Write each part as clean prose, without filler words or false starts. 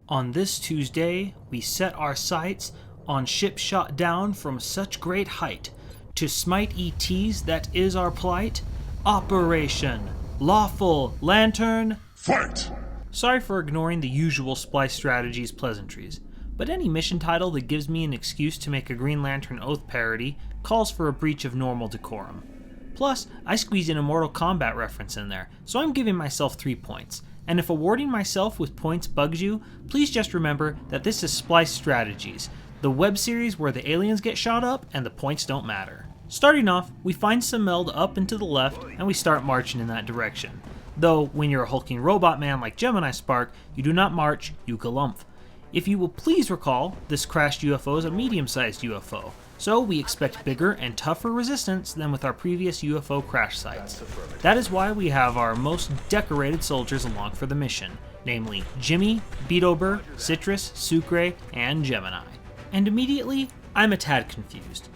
On this Tuesday, we set our sights on ship shot down from such great height. To smite ETs that is our plight. Operation Lawful Lantern Fight! Sorry for ignoring the usual Spliced strategies pleasantries, but any mission title that gives me an excuse to make a Green Lantern Oath parody calls for a breach of normal decorum. Plus, I squeezed in a Mortal Kombat reference in there, so I'm giving myself 3 points. And if awarding myself with points bugs you, please just remember that this is Spliced Strategies, the web series where the aliens get shot up and the points don't matter. Starting off, we find some meld up and to the left, and we start marching in that direction. Though, when you're a hulking robot man like Gemini Spark, you do not march, you galumph. If you will please recall, this crashed UFO is a medium-sized UFO, so we expect bigger and tougher resistance than with our previous UFO crash sites. That is why we have our most decorated soldiers along for the mission, namely Jimmy, Beetober, Citrus, Sucre, and Gemini. And immediately, I'm a tad confused.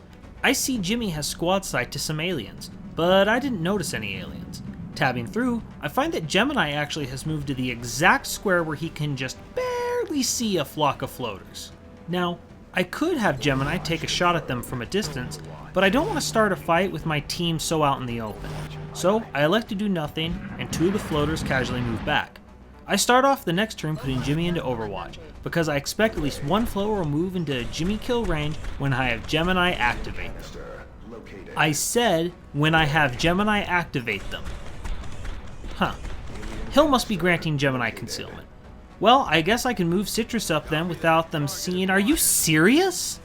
I see Jimmy has squad sight to some aliens, but I didn't notice any aliens. Tabbing through, I find that Gemini actually has moved to the exact square where he can just barely see a flock of floaters. Now, I could have Gemini take a shot at them from a distance, but I don't want to start a fight with my team so out in the open. So I elect to do nothing, and 2 of the floaters casually move back. I start off the next turn putting Jimmy into Overwatch, because I expect at least 1 floater will move into Jimmy kill range when I have Gemini activate them. I said when I have Gemini activate them. Huh. Hill must be granting Gemini concealment. Well, I guess I can move Citrus up then without them seeing. Are you serious?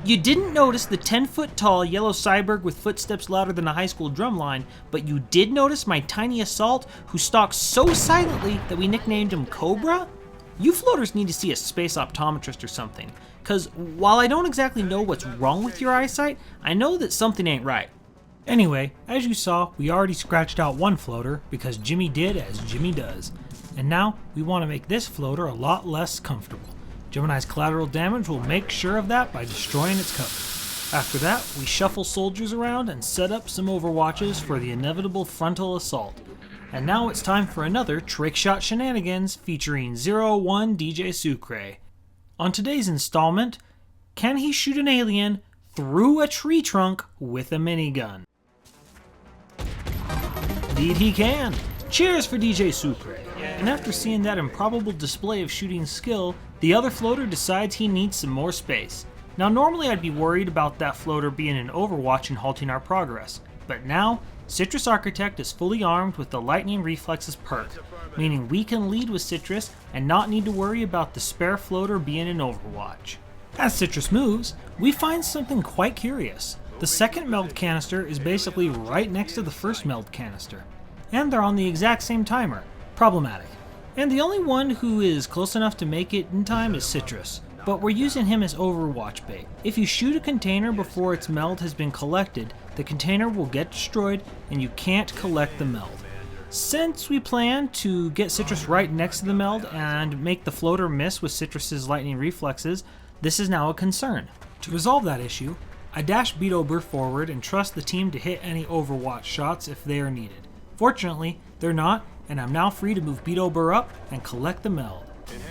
You didn't notice the 10-foot tall yellow cyborg with footsteps louder than a high school drumline, but you did notice my tiny assault who stalks so silently that we nicknamed him Cobra? You floaters need to see a space optometrist or something, cause while I don't exactly know what's wrong with your eyesight, I know that something ain't right. Anyway, as you saw, we already scratched out 1 floater because Jimmy did as Jimmy does. And now, we want to make this floater a lot less comfortable. Gemini's collateral damage will make sure of that by destroying its cover. After that, we shuffle soldiers around and set up some overwatches for the inevitable frontal assault. And now it's time for another trick shot shenanigans featuring 01 DJ Sucre. On today's installment, can he shoot an alien through a tree trunk with a minigun? Indeed he can! Cheers for DJ Sucre! And after seeing that improbable display of shooting skill, the other floater decides he needs some more space. Now normally I'd be worried about that floater being in Overwatch and halting our progress, but now, Citrus Architect is fully armed with the Lightning Reflexes perk, meaning we can lead with Citrus and not need to worry about the spare floater being in Overwatch. As Citrus moves, we find something quite curious. The second meld canister is basically right next to the first meld canister, and they're on the exact same timer. Problematic. And the only one who is close enough to make it in time is Citrus, but we're using him as Overwatch bait. If you shoot a container before its meld has been collected, the container will get destroyed and you can't collect the meld. Since we plan to get Citrus right next to the meld and make the floater miss with Citrus's lightning reflexes, this is now a concern. To resolve that issue, I dash Beetober forward and trust the team to hit any Overwatch shots if they are needed. Fortunately, they're not, and I'm now free to move Beetober up and collect the meld.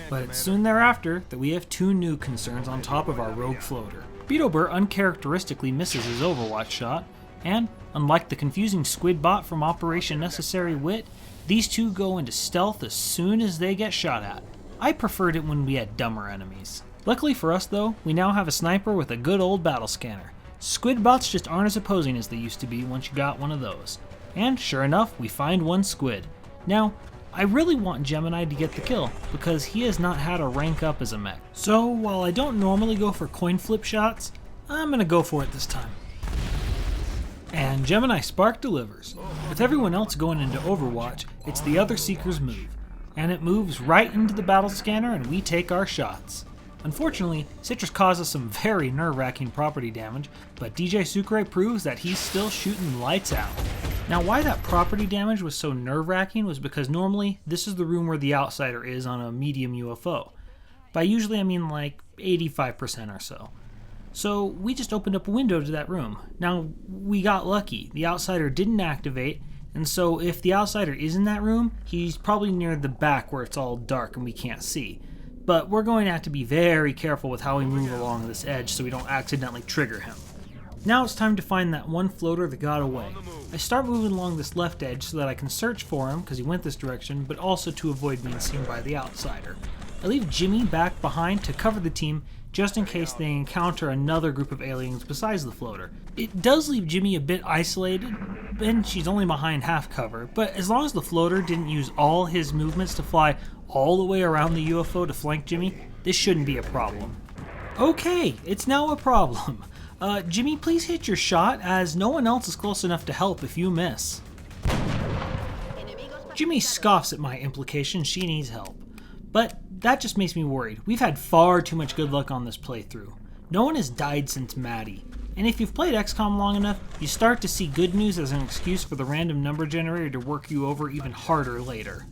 But it's soon thereafter that we have 2 new concerns on top of our rogue floater. Beetober uncharacteristically misses his Overwatch shot, and, unlike the confusing squid bot from Operation Necessary Wit, these 2 go into stealth as soon as they get shot at. I preferred it when we had dumber enemies. Luckily for us though, we now have a sniper with a good old battle scanner. Squid bots just aren't as opposing as they used to be once you got one of those. And sure enough, we find 1 squid. Now, I really want Gemini to get the kill, because he has not had a rank up as a mech. So, while I don't normally go for coin flip shots, I'm gonna go for it this time. And Gemini Spark delivers. With everyone else going into Overwatch, it's the other Seeker's move. And it moves right into the battle scanner and we take our shots. Unfortunately, Citrus causes some very nerve-wracking property damage, but DJ Sucre proves that he's still shooting lights out. Now why that property damage was so nerve-wracking was because normally this is the room where the outsider is on a medium UFO. By usually I mean like 85% or so. So we just opened up a window to that room. Now we got lucky, the outsider didn't activate, and so if the outsider is in that room, he's probably near the back where it's all dark and we can't see. but we're going to have to be very careful with how we move along this edge so we don't accidentally trigger him. Now it's time to find that one floater that got away. I start moving along this left edge so that I can search for him because he went this direction, but also to avoid being seen by the outsider. I leave Jimmy back behind to cover the team just in case they encounter another group of aliens besides the floater. It does leave Jimmy a bit isolated, and she's only behind half cover, but as long as the floater didn't use all his movements to fly all the way around the UFO to flank Jimmy, this shouldn't be a problem. Okay, it's now a problem. Jimmy, please hit your shot, as no one else is close enough to help if you miss. Jimmy scoffs at my implication she needs help, but that just makes me worried. We've had far too much good luck on this playthrough. No one has died since Maddie, and if you've played XCOM long enough, you start to see good news as an excuse for the random number generator to work you over even harder later.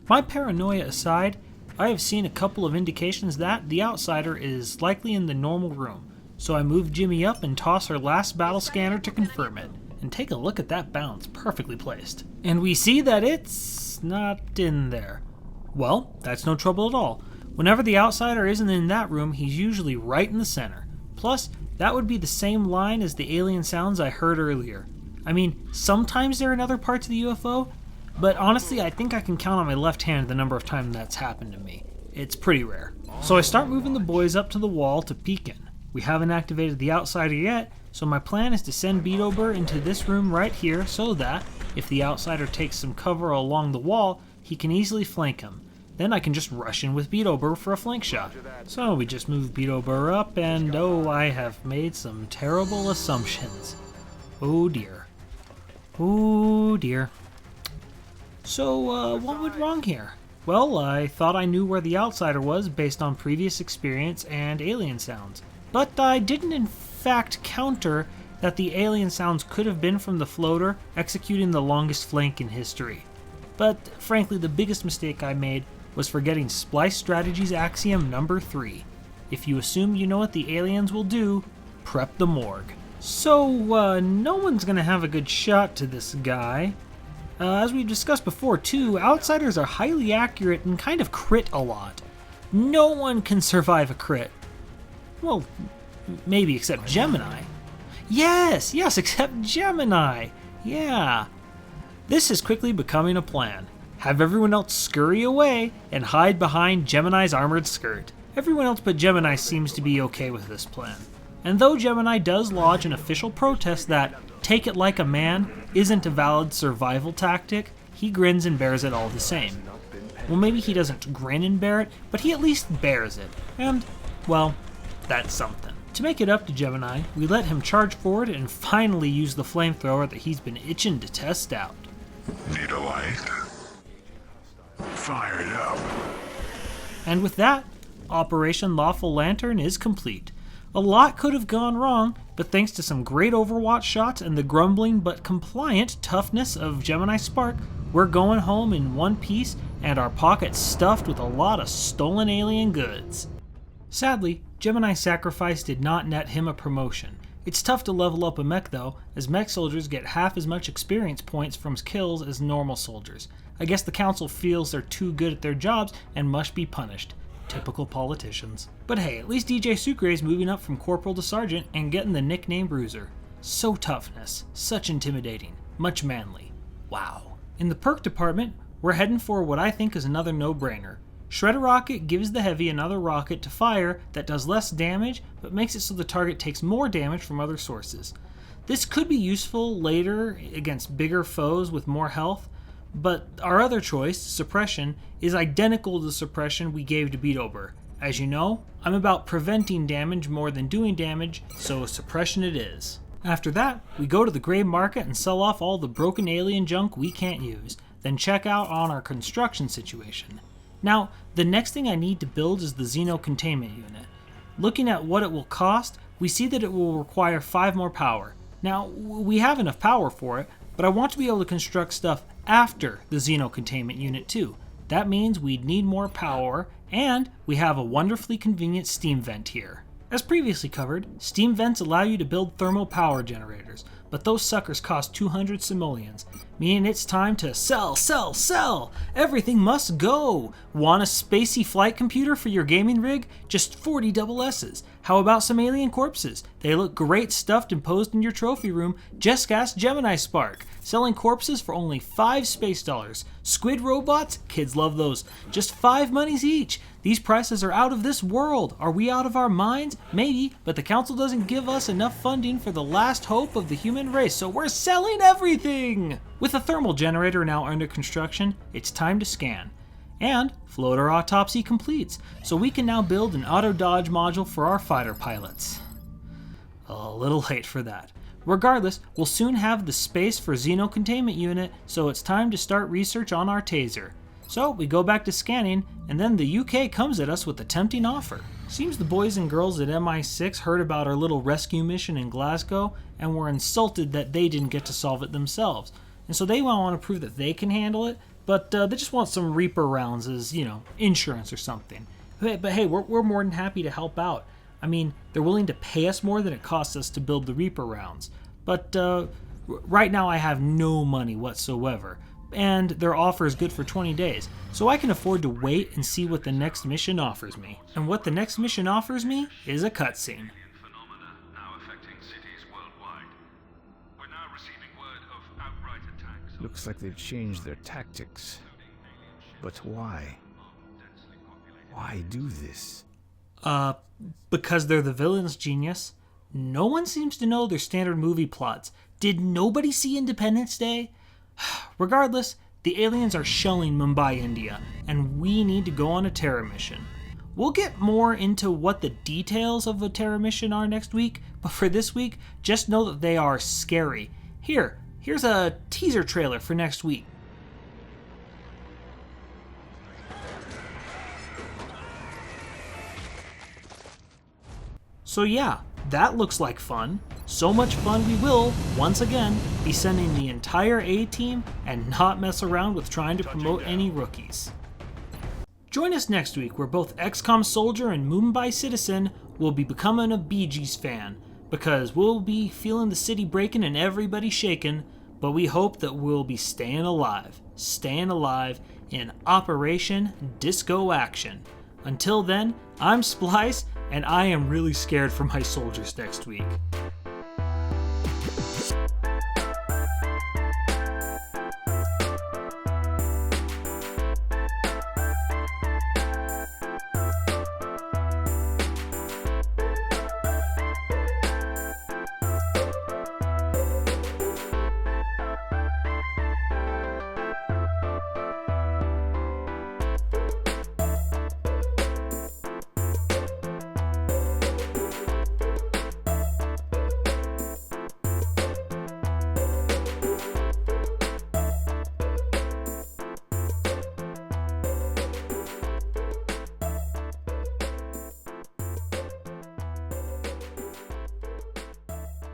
My paranoia aside, I have seen a couple of indications that the outsider is likely in the normal room. So I move Jimmy up and toss her last battle scanner to confirm it. And take a look at that bounce, perfectly placed. And we see that it's not in there. Well, that's no trouble at all. Whenever the outsider isn't in that room, he's usually right in the center. Plus, that would be the same line as the alien sounds I heard earlier. I mean, sometimes they're in other parts of the UFO, but honestly, I think I can count on my left hand the number of times that's happened to me. It's pretty rare. So I start moving the boys up to the wall to peek in. We haven't activated the outsider yet, so my plan is to send Beetober into this room right here so that, if the outsider takes some cover along the wall, he can easily flank him. Then I can just rush in with Beetober for a flank shot. So we just move Beetober up, and oh, I have made some terrible assumptions. Oh dear. Oh dear. So, what went wrong here? Well, I thought I knew where the outsider was based on previous experience and alien sounds. But I didn't in fact counter that the alien sounds could have been from the floater executing the longest flank in history. But frankly, the biggest mistake I made was forgetting Spliced Strategies axiom number 3. If you assume you know what the aliens will do, prep the morgue. So, no one's gonna have a good shot to this guy. As we discussed before too, outsiders are highly accurate and kind of crit a lot. No one can survive a crit. Well, maybe except Gemini. Yes, except Gemini. Yeah. This is quickly becoming a plan. Have everyone else scurry away and hide behind Gemini's armored skirt. Everyone else but Gemini seems to be okay with this plan. And though Gemini does lodge an official protest that take it like a man isn't a valid survival tactic, he grins and bears it all the same. Well, maybe he doesn't grin and bear it, but he at least bears it. And, well, that's something. To make it up to Gemini, we let him charge forward and finally use the flamethrower that he's been itching to test out. Need a light? Fire it up. And with that, Operation Lawful Lantern is complete. A lot could have gone wrong, but thanks to some great Overwatch shots and the grumbling but compliant toughness of Gemini Spark, we're going home in one piece and our pockets stuffed with a lot of stolen alien goods. Sadly, Gemini's sacrifice did not net him a promotion. It's tough to level up a mech though, as mech soldiers get half as much experience points from kills as normal soldiers. I guess the council feels they're too good at their jobs and must be punished. Typical politicians. But hey, at least DJ Sucre is moving up from corporal to sergeant and getting the nickname Bruiser. So toughness, such intimidating, much manly. Wow. In the perk department, we're heading for what I think is another no-brainer. Shredder Rocket gives the Heavy another rocket to fire that does less damage, but makes it so the target takes more damage from other sources. This could be useful later against bigger foes with more health, but our other choice, Suppression, is identical to the suppression we gave to Beetober. As you know, I'm about preventing damage more than doing damage, so Suppression it is. After that, we go to the gray market and sell off all the broken alien junk we can't use, then check out on our construction situation. Now, the next thing I need to build is the Xeno Containment Unit. Looking at what it will cost, we see that it will require 5 more power. Now, we have enough power for it, but I want to be able to construct stuff after the Xeno Containment Unit too. That means we'd need more power, and we have a wonderfully convenient steam vent here. As previously covered, steam vents allow you to build thermal power generators, but those suckers cost 200 simoleons, meaning it's time to sell, sell, sell! Everything must go! Want a spacey flight computer for your gaming rig? Just 40 double S's. How about some alien corpses? They look great stuffed and posed in your trophy room. Just ask Gemini Spark. Selling corpses for only 5 space dollars. Squid robots? Kids love those. Just 5 monies each. These prices are out of this world. Are we out of our minds? Maybe, but the council doesn't give us enough funding for the last hope of the human race, so we're selling everything! With a thermal generator now under construction, it's time to scan. And floater autopsy completes, so we can now build an auto-dodge module for our fighter pilots. A little late for that. Regardless, we'll soon have the space for Xeno containment unit, so it's time to start research on our taser. So we go back to scanning, and then the UK comes at us with a tempting offer. Seems the boys and girls at MI6 heard about our little rescue mission in Glasgow and were insulted that they didn't get to solve it themselves. And so they want to prove that they can handle it, but they just want some Reaper rounds as, insurance or something. But hey, we're more than happy to help out. I mean, they're willing to pay us more than it costs us to build the Reaper rounds. But right now I have no money whatsoever. And their offer is good for 20 days, so I can afford to wait and see what the next mission offers me. And what the next mission offers me is a cutscene. Phenomena now affecting cities worldwide. We're now receiving word of outright attacks. Looks like they've changed their tactics. But why? Why do this? Because they're the villains, genius. No one seems to know their standard movie plots. Did nobody see Independence Day? Regardless, the aliens are shelling Mumbai, India, and we need to go on a terror mission. We'll get more into what the details of a terror mission are next week, but for this week, just know that they are scary. Here's a teaser trailer for next week. So yeah, that looks like fun. So much fun we will, once again, be sending the entire A-team and not mess around with trying to promote any rookies. Join us next week where both XCOM Soldier and Mumbai Citizen will be becoming a Bee Gees fan, because we'll be feeling the city breaking and everybody shaking, but we hope that we'll be staying alive in Operation Disco Action. Until then, I'm Spliced, and I am really scared for my soldiers next week.